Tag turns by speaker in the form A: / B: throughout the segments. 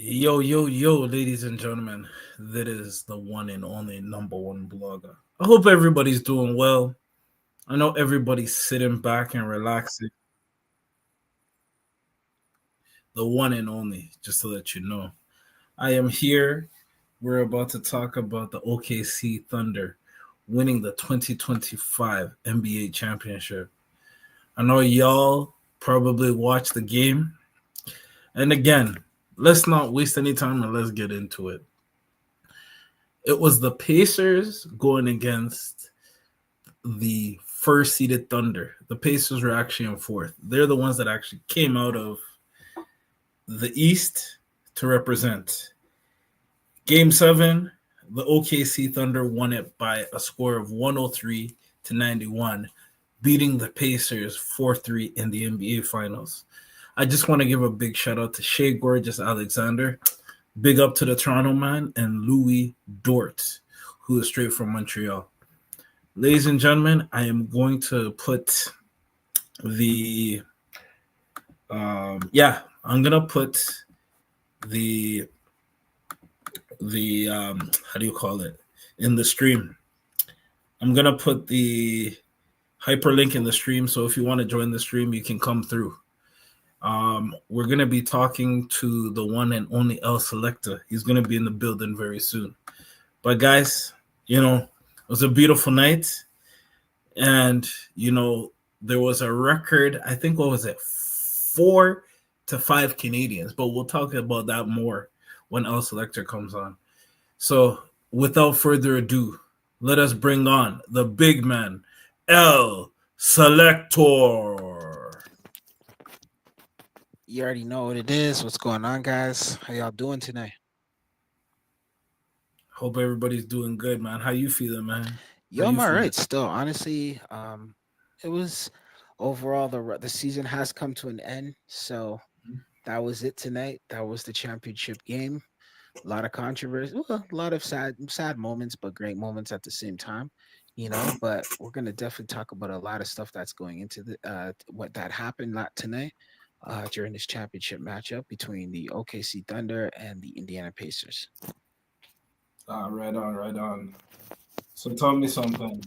A: Yo, yo, yo, ladies and gentlemen, that is the one and only number one blogger. I hope everybody's doing well. I know everybody's sitting back and relaxing. The one and only, just to let you know. I am here. We're about to talk about the OKC Thunder winning the 2025 NBA championship. I know y'all probably watched the game. And again, let's not waste any time and let's get into it. It was the Pacers going against the first seeded Thunder. The Pacers were actually in fourth. They're the ones that actually came out of the East to represent. Game seven, the OKC Thunder won it by a score of 103 to 91, beating the Pacers 4-3 in the NBA Finals. I just want to give a big shout out to Shai Gilgeous-Alexander. Big up to the Toronto man and Louis Dort, who is straight from Montreal. Ladies and gentlemen, I am going to put the I'm gonna put the how do you call it in the stream. I'm gonna put the hyperlink in the stream, so if you want to join the stream, you can come through. We're gonna be talking to the one and only El Selector. He's gonna be in the building very soon. But guys, it was a beautiful night. And, there was a record, I think, what was it, 4 to 5 Canadians. But we'll talk about that more when El Selector comes on. So, without further ado, let us bring on the big man, El Selector.
B: You already know what it is. What's going on, guys? How y'all doing tonight?
A: Hope everybody's doing good, man. How you feeling, man? How
B: Yo, I'm
A: you
B: all
A: feeling?
B: right still. Honestly, it was overall the season has come to an end. So that was it tonight. That was the championship game. A lot of controversy, well, a lot of sad moments, but great moments at the same time. But we're gonna definitely talk about a lot of stuff that's going into the what that happened not tonight during this championship matchup between the OKC Thunder and the Indiana Pacers.
A: Right on, right on. So tell me something.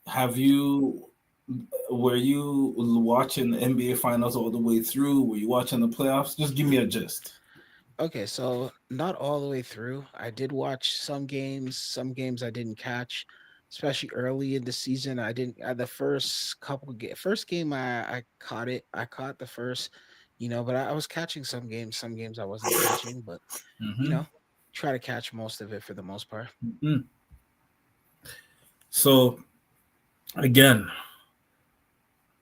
A: Have you Were you watching the NBA finals all the way through? Were you watching the playoffs? Just give me a gist.
B: Okay, so not all the way through. I did watch some games. Some games I didn't catch, especially early in the season. I didn't. The first game I caught it. I caught the first, but I was catching some games. Some games I wasn't catching, but you
A: hmm
B: know, try to catch most of it for the most part.
A: hmm So again,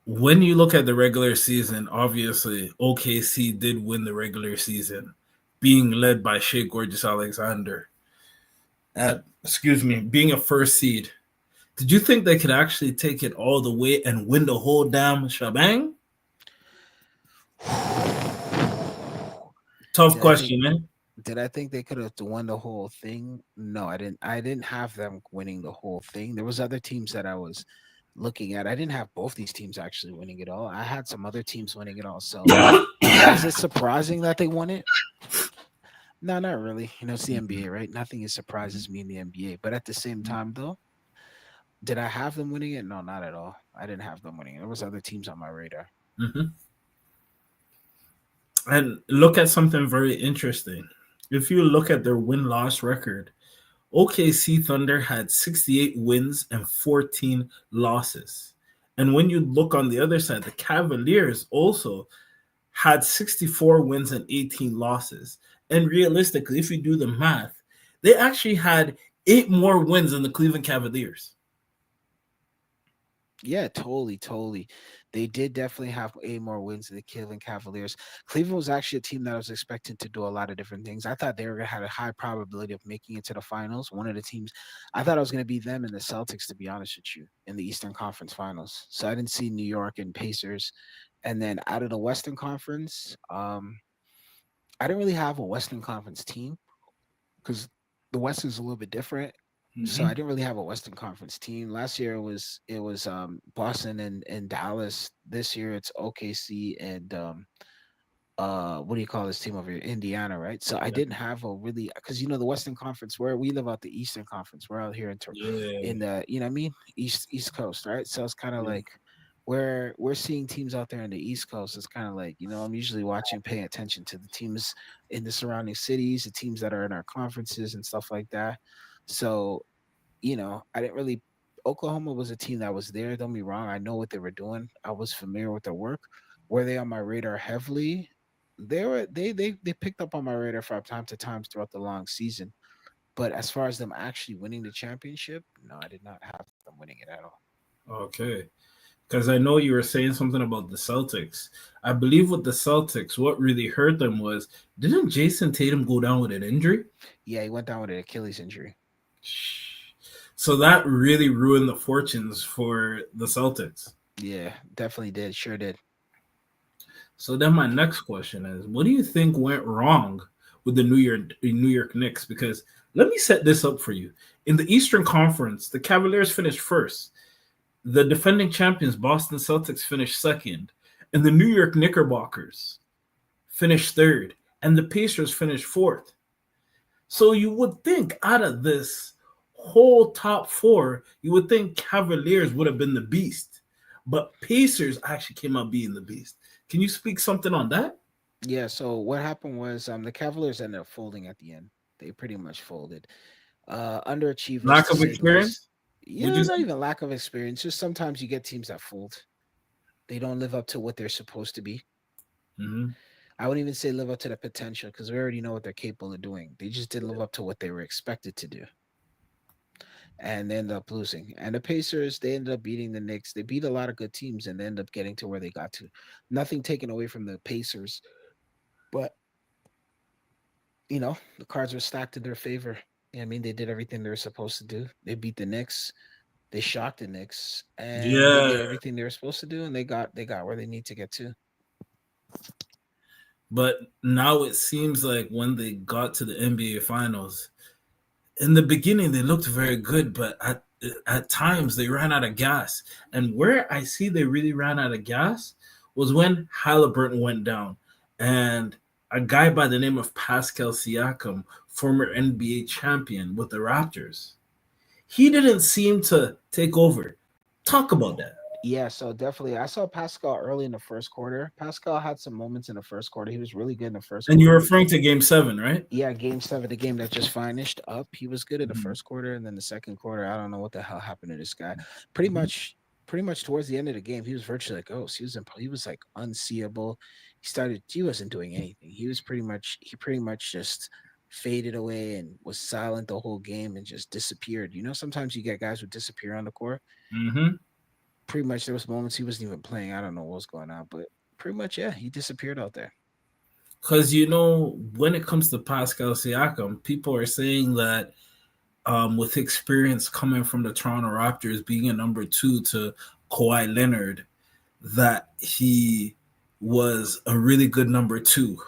A: when you look at the regular season, obviously OKC did win the regular season, being led by Shai Gilgeous-Alexander. Being a first seed. Did you think they could actually take it all the way and win the whole damn shebang? Tough
B: Did I think
A: question, man.
B: did I think they could have won the whole thing? No, I didn't. I didn't have them winning the whole thing. There was other teams that I was looking at. I didn't have both these teams actually winning it all. I had some other teams winning it all. So was it surprising that they won it? No, not really. It's the NBA, right? Nothing is surprises me in the NBA. But at the same time, though, did I have them winning it? No, not at all. I didn't have them winning it. There was other teams on my radar.
A: hmm And look at something very interesting. If you look at their win loss record, OKC Thunder had 68 wins and 14 losses. And when you look on the other side, the Cavaliers also had 64 wins and 18 losses. And realistically, if you do the math, they actually had 8 more wins than the Cleveland Cavaliers.
B: Yeah, totally, totally. They did definitely have more wins than the Cleveland Cavaliers. Cleveland was actually a team that I was expecting to do a lot of different things. I thought they were gonna have a high probability of making it to the finals. One of the teams, I thought it was gonna be them and the Celtics, to be honest with you, in the Eastern Conference Finals. So I didn't see New York and Pacers. And then out of the Western Conference, I didn't really have a Western Conference team because the West is a little bit different. So I
A: Mm-hmm.
B: didn't really have a Western Conference team. Last year it was Boston and Dallas. This year it's OKC and what do you call this team over here? Indiana, right? So I
A: Yeah.
B: didn't have a really because the Western Conference where we live out the Eastern Conference. We're out here
A: Yeah.
B: in the what I mean East Coast, right? So it's kind of
A: Yeah.
B: like where we're seeing teams out there in the East Coast. It's kind of like I'm usually watching, paying attention to the teams in the surrounding cities, the teams that are in our conferences and stuff like that. So I didn't really. Oklahoma was a team that was there. Don't be wrong. I know what they were doing. I was familiar with their work. Were they on my radar heavily? They picked up on my radar from time to time throughout the long season. But as far as them actually winning the championship, no, I did not have them winning it at all.
A: Okay. Because I know you were saying something about the Celtics. I believe with the Celtics, what really hurt them was didn't Jason Tatum go down with an injury?
B: Yeah, he went down with an Achilles injury.
A: So that really ruined the fortunes for the Celtics.
B: Yeah, definitely did. Sure did.
A: So then my next question is, what do you think went wrong with the New York Knicks? Because let me set this up for you. In the Eastern Conference, the Cavaliers finished first. The defending champions Boston Celtics finished second, and the New York Knickerbockers finished third, and the Pacers finished fourth. So you would think out of this whole top four, you would think Cavaliers would have been the beast, but Pacers actually came out being the beast. Can you speak something on that?
B: Yeah. So what happened was the Cavaliers ended up folding at the end. They pretty much folded. Underachievers
A: Lack
B: to
A: of
B: say the least.
A: experience? Would
B: Yeah,
A: you
B: not
A: say?
B: even lack of experience. Just sometimes you get teams that fold. They don't live up to what they're supposed to be.
A: Hmm.
B: I wouldn't even say live up to the potential because we already know what they're capable of doing. They just didn't live up to what they were expected to do. And they ended up losing. And the Pacers, they ended up beating the Knicks. They beat a lot of good teams and they ended up getting to where they got to. Nothing taken away from the Pacers, but the cards were stacked in their favor. I mean, they did everything they were supposed to do. They beat the Knicks. They shocked the Knicks, and they
A: Yeah,
B: did everything they were supposed to do, and they got where they need to get to.
A: but now it seems like when they got to the NBA Finals, in the beginning they looked very good, but at times they ran out of gas. And where I see they really ran out of gas was when Halliburton went down, and a guy by the name of Pascal Siakam, former NBA champion with the Raptors, he didn't seem to take over. Talk about that.
B: Yeah, so definitely, I saw Pascal early in the first quarter. Pascal had some moments in the first quarter. He was really good in the first
A: And you're
B: quarter.
A: referring to Game Seven, right?
B: Yeah, game seven, the game that just finished up, he was good in the
A: Mhm.
B: first quarter, and then the second quarter, I don't know what the hell happened to this guy. Pretty
A: Mhm.
B: much, pretty much towards the end of the game, he was virtually a ghost. He was like unseeable. He wasn't doing anything. He pretty much just faded away and was silent the whole game and just disappeared. Sometimes you get guys who disappear on the court.
A: Mhm.
B: Pretty much, there was moments he wasn't even playing. I don't know what was going on, but pretty much, yeah, he disappeared out there.
A: Because when it comes to Pascal Siakam, people are saying that with experience coming from the Toronto Raptors, being a number two to Kawhi Leonard, that he was a really good number two,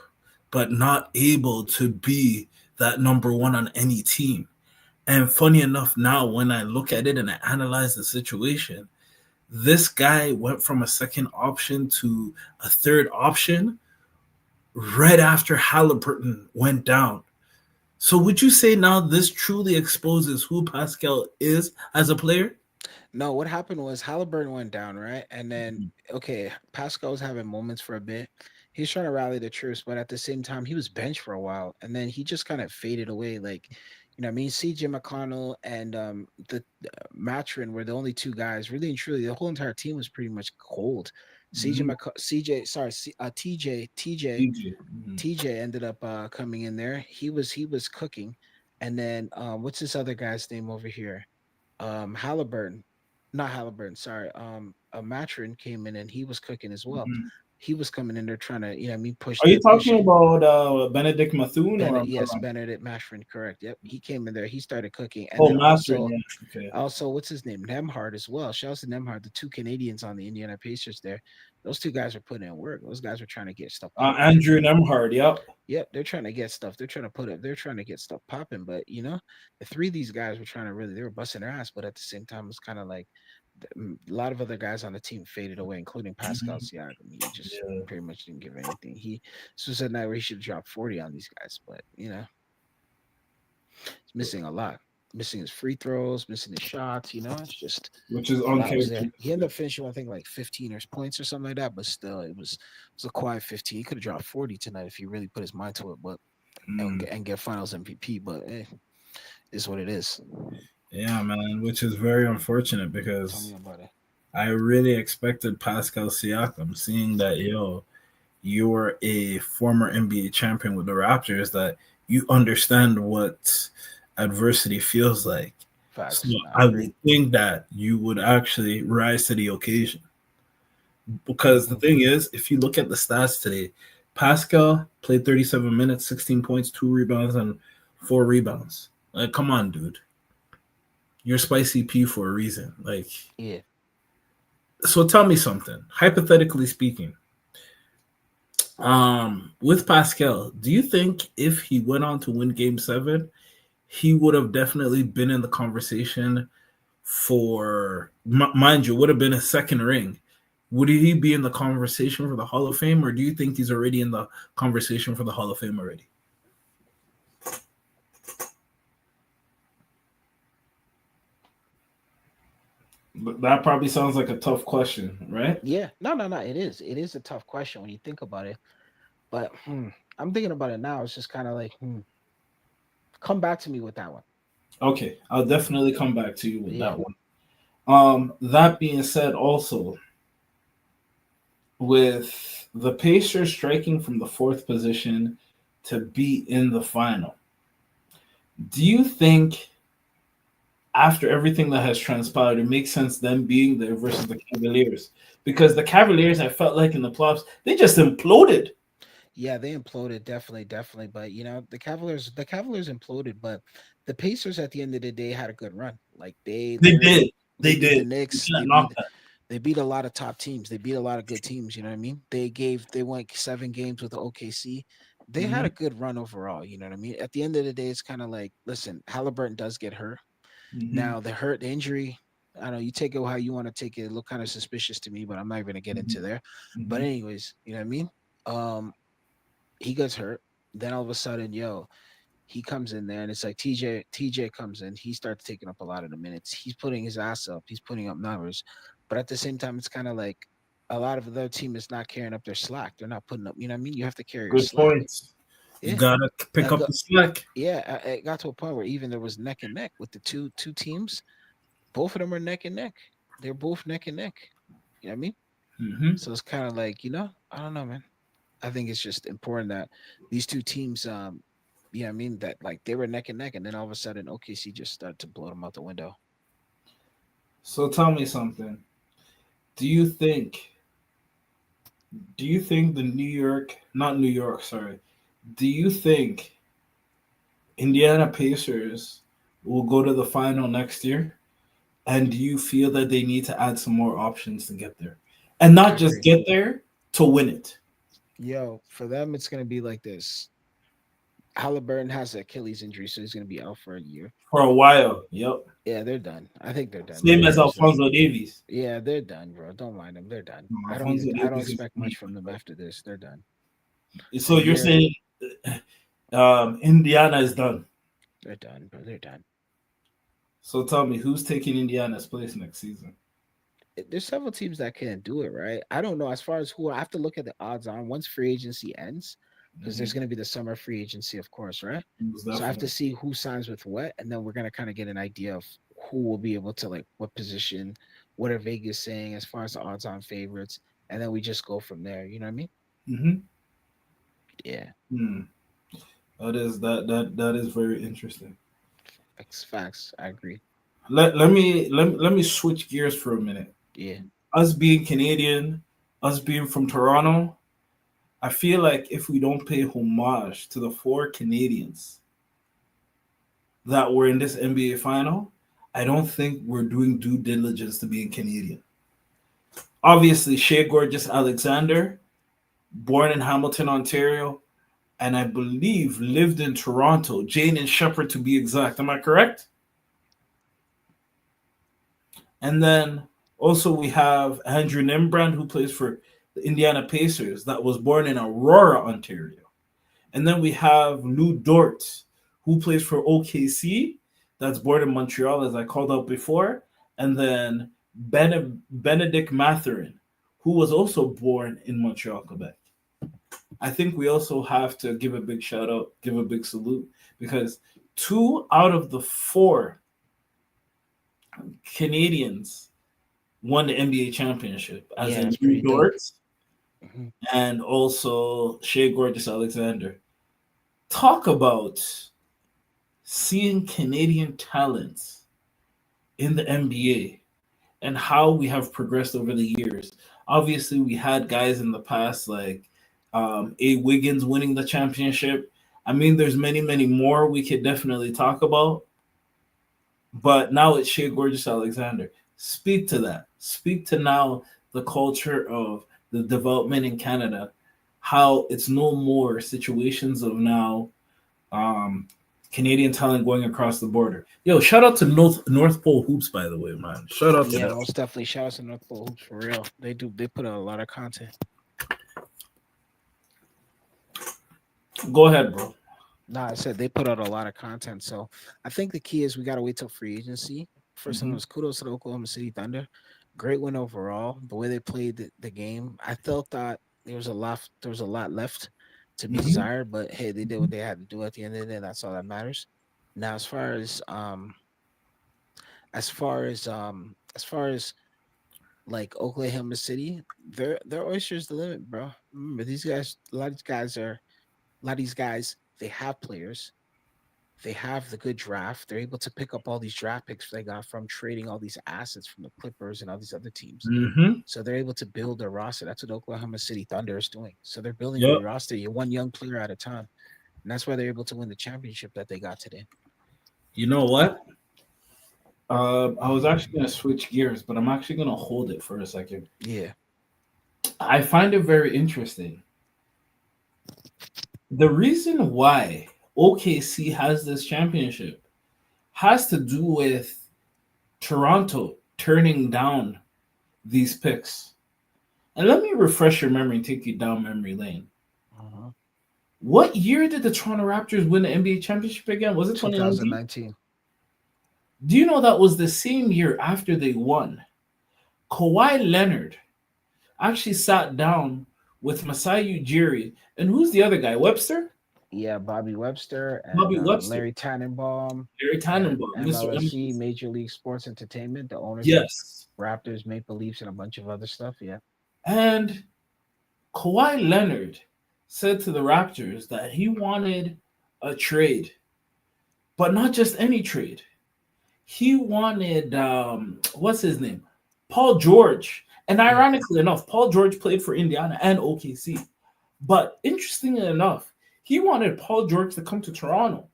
A: but not able to be that number one on any team. And funny enough, now when I look at it and I analyze the situation, this guy went from a second option to a third option right after Halliburton went down. So would you say now this truly exposes who Pascal is as a player?
B: No, what happened was Halliburton went down, right? And then, okay, Pascal was having moments for a bit. He's trying to rally the troops, but at the same time, he was benched for a while, and then he just kind of faded away. Like, I mean, CJ McConnell and the Matrin were the only two guys. Really and truly, the whole entire team was pretty much cold.
A: Mm-hmm.
B: CJ, sorry,
A: DJ. Mm-hmm.
B: TJ ended up coming in there. He was cooking, and then what's this other guy's name over here? Halliburton, not Halliburton, sorry. Matrin came in and he was cooking as well.
A: Mm-hmm.
B: He was coming in there trying to, push
A: Are you
B: push
A: talking about Benedict Mathurin or
B: Bennett.
A: am I
B: Yes,
A: wrong?
B: Benedict Matrin, correct. Yep, he came in there. He started cooking, and
A: Oh,
B: then
A: Mathurin,
B: also,
A: yeah. Okay.
B: what's his name? Nemhard as well. Shouts to Nemhard, the two Canadians on the Indiana Pacers. There, those two guys are putting in work. Those guys were trying to get stuff popping.
A: Andrew Nemhard, yep.
B: Yep, they're trying to get stuff. They're trying to put it. They're trying to get stuff popping. But the three of these guys were trying to really. They were busting their ass, but at the same time, it's kind of like A lot of other guys on the team faded away, including Pascal
A: Mhm.
B: Siakam. He just
A: Yeah.
B: pretty much didn't give anything. This was a night where he should drop 40 on these guys, but he's missing a lot. Missing his free throws, missing his shots. It's just
A: Which is
B: a lot was there. He ended
A: uncharacteristic.
B: up finishing, I think, like 15 or points or something like that. But still, it was a quiet 15. He could have dropped 40 tonight if he really put his mind to it. But
A: Mm.
B: and get Finals MVP. But it's what it is.
A: Yeah, man, which is very unfortunate
B: Tell me
A: because
B: about it.
A: I really expected Pascal Siakam, seeing that you're a former NBA champion with the Raptors, that you understand what adversity feels like. So
B: Facts. No, I
A: I
B: agree.
A: would think that you would actually rise to the occasion. Because the
B: Hmm.
A: thing is, if you look at the stats today, Pascal played 37 minutes, 16 points, 2 rebounds, and 4 rebounds. Like, come on, dude. You're Spicy P for a reason. Like,
B: Yeah.
A: so tell me something. Hypothetically speaking, with Pascal, do you think if he went on to win Game 7, he would have definitely been in the conversation for, mind you, would have been a second ring? Would he be in the conversation for the Hall of Fame, or do you think he's already in the conversation for the Hall of Fame already? But that probably sounds like a tough question, right?
B: Yeah. No, no, no. It is. It is a tough question when you think about it. But I'm thinking about it now. It's just kind of like, come back to me with that one.
A: Okay, I'll definitely come back to you with
B: Yeah.
A: that one. That being said, also with the Pacers striking from the fourth position to be in the final, do you think after everything that has transpired, it makes sense them being there versus the Cavaliers? Because the Cavaliers, I felt like in the playoffs, they just imploded.
B: Yeah, they imploded definitely, definitely. But the Cavaliers imploded, but the Pacers at the end of the day had a good run. Like
A: They
B: they
A: did.
B: they
A: They
B: beat
A: did.
B: the
A: You
B: Knicks,
A: can't knock that.
B: they beat a lot of top teams. They beat a lot of good teams. You know what I mean? They went 7 games with the OKC. They had a
A: Hmm.
B: good run overall. You know what I mean? At the end of the day, it's kind of like, listen, Halliburton does get hurt.
A: Hmm.
B: Now the injury. I don't know, you take it how you want to take it. It looked kind of suspicious to me, but I'm not even gonna get
A: Hmm.
B: into there. But
A: Hmm.
B: anyways, you know what I mean? Um, he gets hurt. Then all of a sudden, he comes in there and it's like TJ comes in. He starts taking up a lot of the minutes. He's putting his ass up. He's putting up numbers. But at the same time, it's kind of like a lot of the team is not carrying up their slack. They're not putting up, you know what I mean? You have to carry your
A: Good
B: slack.
A: points. You
B: Yeah.
A: gotta pick
B: I
A: up
B: go,
A: the slack.
B: yeah, it got to a point where even there was neck and neck with the two teams. Both of them are neck and neck. They're both neck and neck. You know what I mean?
A: Hmm.
B: So it's kind of like, I don't know, man. I think it's just important that these two teams, I mean, that like they were neck and neck, and then all of a sudden OKC just started to blow them out the window.
A: So tell me something. Do you think? Do you think the New York, not New York, sorry. Do you think Indiana Pacers will go to the final next year? And do you feel that they need to add some more options to get there? And
B: I
A: not just
B: agree.
A: get there, to win it
B: Yo, for them, it's gonna be like this. Halliburton has an Achilles injury, so he's gonna be out for a year.
A: for a while. Yep.
B: Yeah, they're done. I think they're done.
A: Same as
B: Everybody's done.
A: Alfonso Davies.
B: Yeah, they're done, bro. Don't mind them. They're done.
A: Alfonso
B: I don't
A: Davies is
B: expect much from them after this. They're done. A
A: so you're
B: year,
A: saying Indiana is done.
B: they're done, bro. They're done.
A: So tell me, who's taking Indiana's place next season?
B: There's several teams that can't do it, right? I don't know. As far as who, I have to look at the odds on once free agency ends, because
A: Mm-hmm.
B: there's going to be the summer free agency, of course, right?
A: Most
B: So I have to
A: definitely.
B: see who signs with what, and then we're going to kind of get an idea of who will be able to, like, what position, what are Vegas saying as far as the odds on favorites, and then we just go from there. You know what I mean?
A: Mm-hmm.
B: Yeah,
A: Hmm. That is very interesting.
B: facts. I agree.
A: Let me switch gears for a minute.
B: Yeah,
A: Us being Canadian, us being from Toronto, I feel like if we don't pay homage to the four Canadians that were in this NBA final, I don't think we're doing due diligence to being Canadian. Obviously, Shea Alexander, born in Hamilton, Ontario, and I believe lived in Toronto, Jane and Shepherd to be exact. Am I correct? And then Also, we have Andrew Nembrand, who plays for the Indiana Pacers, that was born in Aurora, Ontario. And then we have Lou Dort, who plays for OKC, that's born in Montreal, as I called out before. And then Benedict Mathurin, who was also born in Montreal, Quebec. I think we also have to give a big shout out, give a big salute, because 2 out of the 4 Canadians won the NBA championship, as in Lou Dort and also Shai Gilgeous-Alexander. Talk about seeing Canadian talents in the NBA and how we have progressed over the years. Obviously, we had guys in the past like A. Wiggins winning the championship. I mean, there's many, many more we could definitely talk about. But now it's Shai Gilgeous-Alexander. Speak to that. Speak to now the culture of the development in Canada, how it's no more situations of now Canadian talent going across the border. Yo, shout out to North Pole Hoops, by the way, man. Shout out to them.
B: Most definitely. Shout out to North Pole Hoops for real. They put out a lot of content.
A: Go ahead, bro.
B: I said they put out a lot of content. So I think the key is we gotta wait till free agency. First thing was kudos to the Oklahoma City Thunder. Great win overall. The way they played the game, I felt that there was a lot left to be desired, but hey, they did what they had to do at the end of the day. That's all that matters. Now, as far as like Oklahoma City, their oyster's the limit, bro. Remember, these guys, a lot of these guys, they have players. They have the good draft. They're able to pick up all these draft picks they got from trading all these assets from the Clippers and all these other teams. So they're able to build their roster. That's what Oklahoma City Thunder is doing. So they're building their roster. You're one young player at a time. And that's why they're able to win the championship that they got today.
A: You know what? I was actually going to switch gears, but I'm actually going to hold it for a second.
B: Yeah.
A: I find it very interesting. The reason why OKC has this championship has to do with Toronto turning down these picks. And let me refresh your memory and take you down memory lane. What year did the Toronto Raptors win the NBA championship again? Was it 2019? Do you know that was the same year after they won? Kawhi Leonard actually sat down with Masai Ujiri. And who's the other guy? Webster?
B: Yeah, Bobby Webster and Larry Tannenbaum. MLSE, Major League Sports Entertainment, the owners of Raptors, Maple Leafs, and a bunch of other stuff. Yeah.
A: And Kawhi Leonard said to the Raptors that he wanted a trade, but not just any trade. He wanted, what's his name? Paul George. And ironically enough, Paul George played for Indiana and OKC. But interestingly enough, he wanted Paul George to come to Toronto.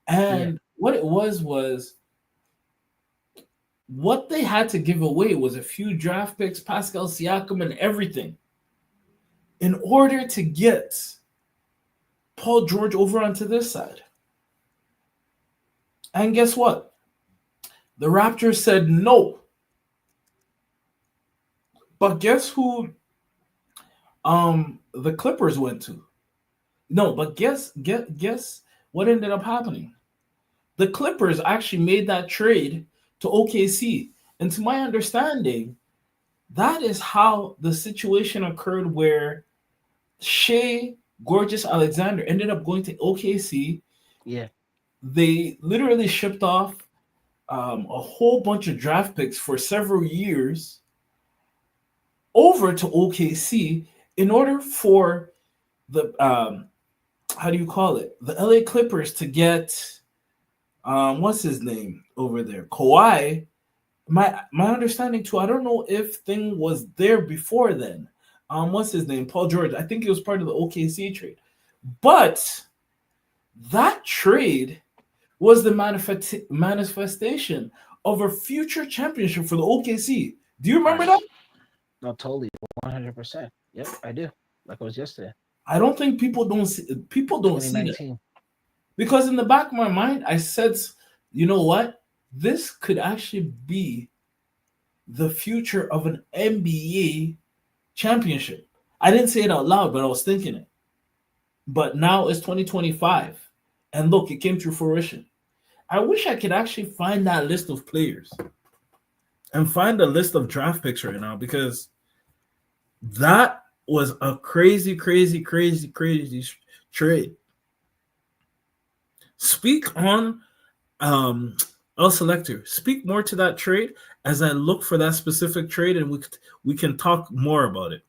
A: And what it was what they had to give away was a few draft picks, Pascal Siakam, and everything in order to get Paul George over onto this side. And guess what? The Raptors said no. But guess who the Clippers went to? No, but guess what ended up happening? The Clippers actually made that trade to OKC. And to my understanding, that is how the situation occurred where Shai Gilgeous-Alexander ended up going to OKC.
B: Yeah.
A: They literally shipped off a whole bunch of draft picks for several years over to OKC in order for the the LA Clippers to get what's his name over there, Kawhi. My understanding too, I don't know if thing was there before then. What's his name? Paul George. I think it was part of the OKC trade. But that trade was the manifestation of a future championship for the OKC. Do you remember that?
B: No, totally, 100%. Yep, I do. Like it was yesterday.
A: I don't think people don't see that. Because in the back of my mind, I said, you know what? This could actually be the future of an NBA championship. I didn't say it out loud, but I was thinking it. But now it's 2025. And look, it came to fruition. I wish I could actually find that list of players and find a list of draft picks right now, because that was a crazy, crazy, crazy, crazy trade. Speak on L Selector. Speak more to that trade as I look for that specific trade, and we can talk more about it.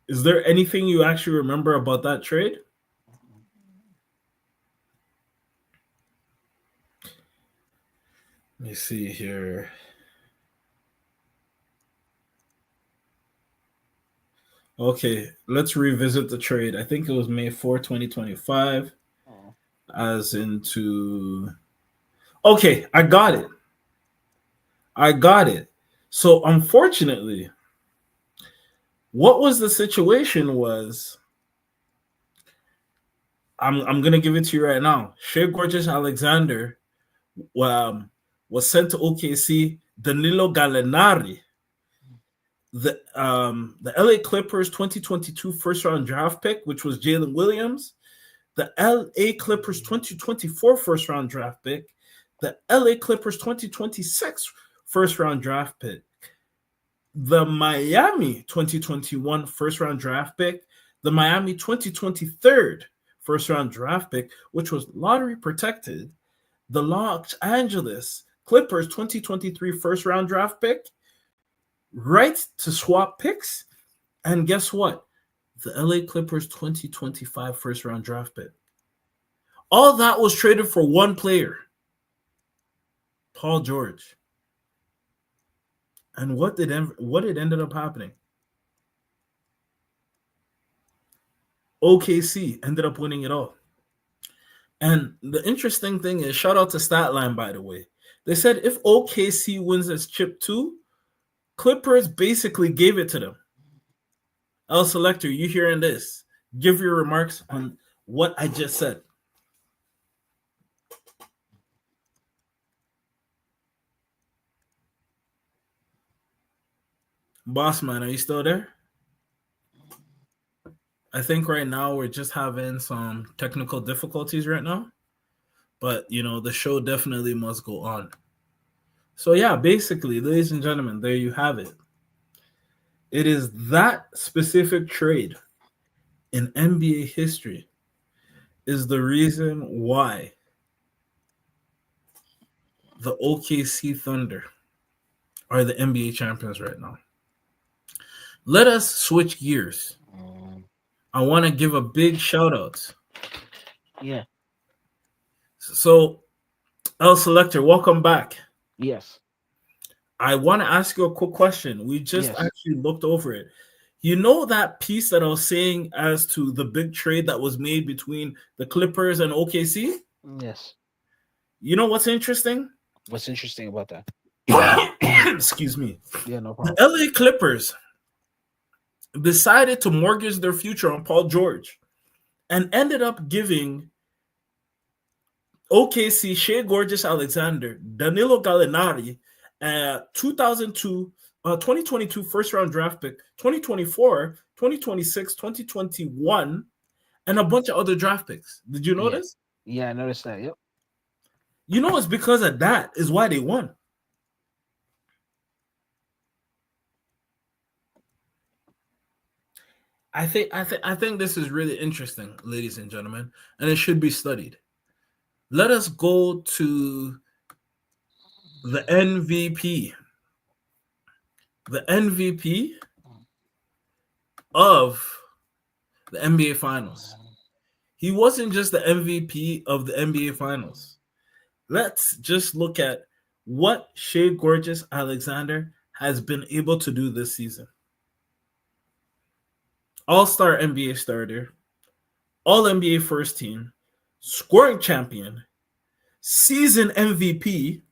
A: Is there anything you actually remember about that trade? Let me see here. Okay, let's revisit the trade. I think it was May 4, 2025. As into. Okay, I got it. So, unfortunately, what was the situation was, I'm going to give it to you right now. Shai Gilgeous-Alexander was sent to OKC. Danilo Gallinari, the LA Clippers 2022 first round draft pick, which was Jalen Williams, the LA Clippers 2024 first round draft pick, the LA Clippers 2026 first round draft pick, the Miami 2021 first round draft pick, the Miami 2023 first round draft pick, which was lottery protected, the Los Angeles Clippers 2023 first round draft pick, right to swap picks, and guess what? The LA Clippers 2025 first round draft pick. All that was traded for one player, Paul George. And what ended up happening? OKC ended up winning it all. And the interesting thing is, shout out to Statline, by the way. They said if OKC wins this chip too, Clippers basically gave it to them. L Selector, you hearing this? Give your remarks on what I just said. Boss man, are you still there? I think right now we're just having some technical difficulties right now. But, the show definitely must go on. So, yeah, basically, ladies and gentlemen, there you have it. It is that specific trade in NBA history is the reason why the OKC Thunder are the NBA champions right now. Let us switch gears. I want to give a big shout out.
B: Yeah.
A: So, L Selector, welcome back.
B: Yes.
A: I want to ask you a quick question. We just actually looked over it. You know that piece that I was saying as to the big trade that was made between the Clippers and OKC?
B: Yes.
A: You know what's interesting?
B: What's interesting about that?
A: Excuse me.
B: Yeah, no problem.
A: The LA Clippers decided to mortgage their future on Paul George and ended up giving OKC Shai Gilgeous-Alexander, Danilo Gallinari, 2022 first round draft pick, 2024, 2026, 2021, and a bunch of other draft picks. Did you notice?
B: Yeah, I noticed that. Yep.
A: It's because of that is why they won. I think this is really interesting, ladies and gentlemen, and it should be studied. Let us go to the MVP. The MVP of the NBA Finals. He wasn't just the MVP of the NBA Finals. Let's just look at what Shai Gilgeous-Alexander has been able to do this season. All-star NBA starter, All-NBA first team, scoring champion, season MVP,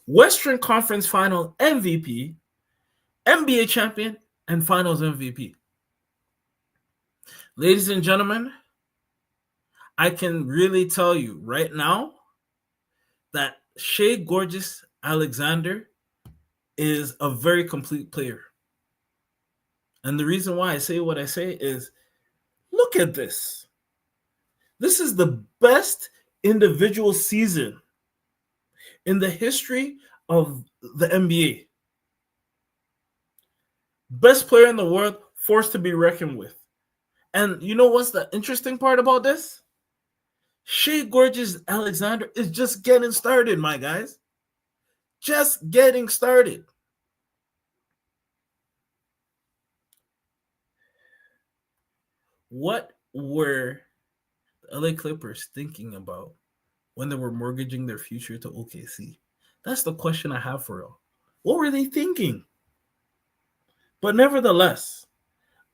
A: Western Conference Final MVP, NBA champion, and Finals MVP. Ladies and gentlemen, I can really tell you right now that Shai Gilgeous-Alexander is a very complete player. And the reason why I say what I say is look at this. This is the best individual season in the history of the NBA. Best player in the world, forced to be reckoned with. And you know what's the interesting part about this? Shai Gilgeous-Alexander is just getting started, my guys. Just getting started. What were the LA Clippers thinking about when they were mortgaging their future to OKC? That's the question I have for you. What were they thinking? But nevertheless,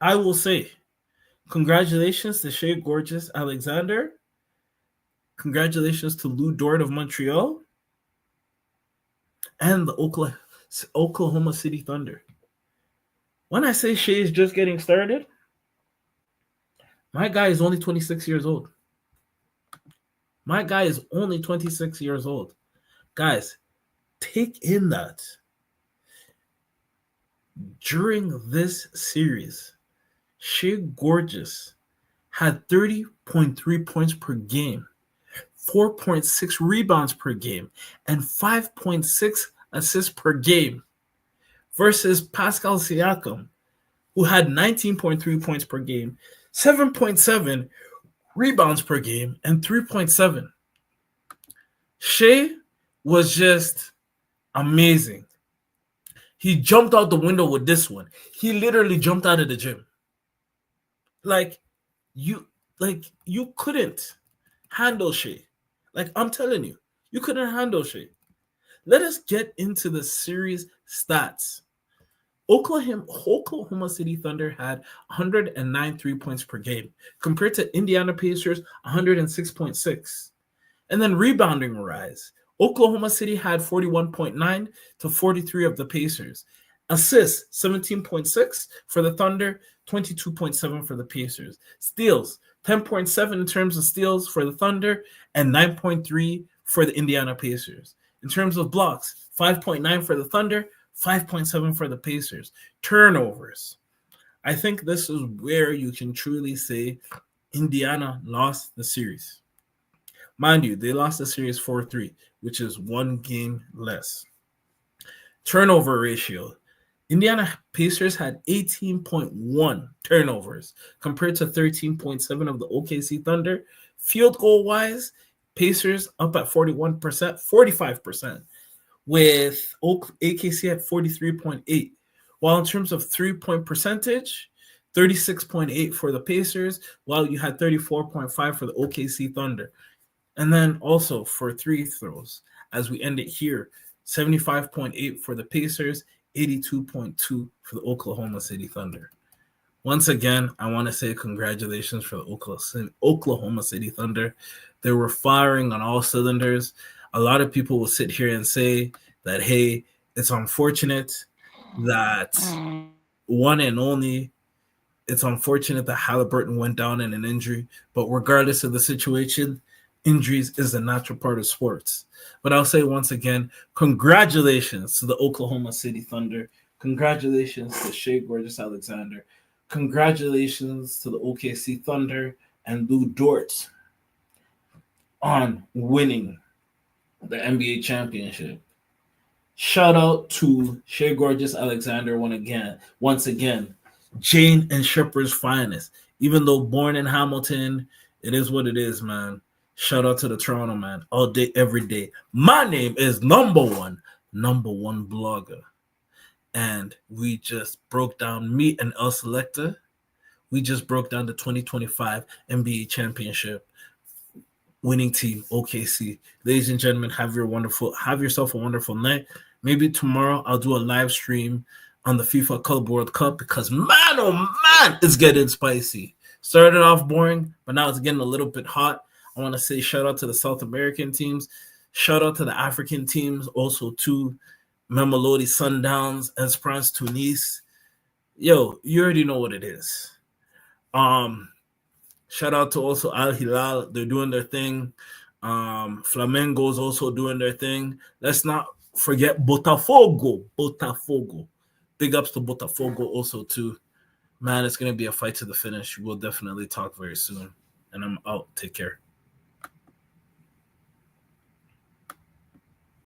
A: I will say, congratulations to Shai Gilgeous-Alexander. Congratulations to Lou Dort of Montreal and the Oklahoma City Thunder. When I say Shai is just getting started, my guy is only 26 years old. My guy is only 26 years old. Guys, take in that. During this series, Shai Gilgeous had 30.3 points per game, 4.6 rebounds per game, and 5.6 assists per game versus Pascal Siakam, who had 19.3 points per game, 7.7 rebounds per game, and 3.7. Shai was just amazing. He jumped out the window with this one. He literally jumped out of the gym. Like you couldn't handle Shai. Like I'm telling you, you couldn't handle Shai. Let us get into the series stats. Oklahoma City Thunder had 109 3 points per game compared to Indiana Pacers 106.6. And then rebounding rise. Oklahoma City had 41.9 to 43 of the Pacers. Assists 17.6 for the Thunder, 22.7 for the Pacers. Steals 10.7 in terms of steals for the Thunder and 9.3 for the Indiana Pacers. In terms of blocks, 5.9 for the Thunder, 5.7 for the Pacers. Turnovers. I think this is where you can truly say Indiana lost the series. Mind you, they lost the series 4-3, which is one game less. Turnover ratio. Indiana Pacers had 18.1 turnovers compared to 13.7 of the OKC Thunder. Field goal wise, Pacers up at 41%, 45%, with AKC at 43.8. While in terms of 3-point percentage, 36.8 for the Pacers, while you had 34.5 for the OKC Thunder. And then also for free throws, as we end it here, 75.8 for the Pacers, 82.2 for the Oklahoma City Thunder. Once again, I want to say congratulations for the Oklahoma City Thunder. They were firing on all cylinders. A lot of people will sit here and say that, hey, it's unfortunate that one and only, it's unfortunate that Halliburton went down in an injury. But regardless of the situation, injuries is a natural part of sports. But I'll say once again, congratulations to the Oklahoma City Thunder. Congratulations to Shai Gilgeous-Alexander. Congratulations to the OKC Thunder and Lou Dort on winning the NBA championship. Shout out to Shai Gilgeous-Alexander once again, Jane and Shepherd's finest. Even though born in Hamilton, it is what it is, man. Shout out to the Toronto man, all day, every day. My name is number one blogger. And we just broke down, me and El Selecta, we just broke down the 2025 NBA championship winning team, OKC. Ladies and gentlemen, have yourself a wonderful night. Maybe tomorrow I'll do a live stream on the FIFA Club World Cup because, man, oh man, it's getting spicy. Started off boring, but now it's getting a little bit hot. I want to say shout out to the South American teams. Shout out to the African teams, also to Mamelodi Sundowns, Esperance Tunis. Yo, you already know what it is. Shout out to also Al Hilal. They're doing their thing. Flamengo's also doing their thing. Let's not forget Botafogo. Botafogo. Big ups to Botafogo also too. Man, it's gonna be a fight to the finish. We'll definitely talk very soon. And I'm out. Take care.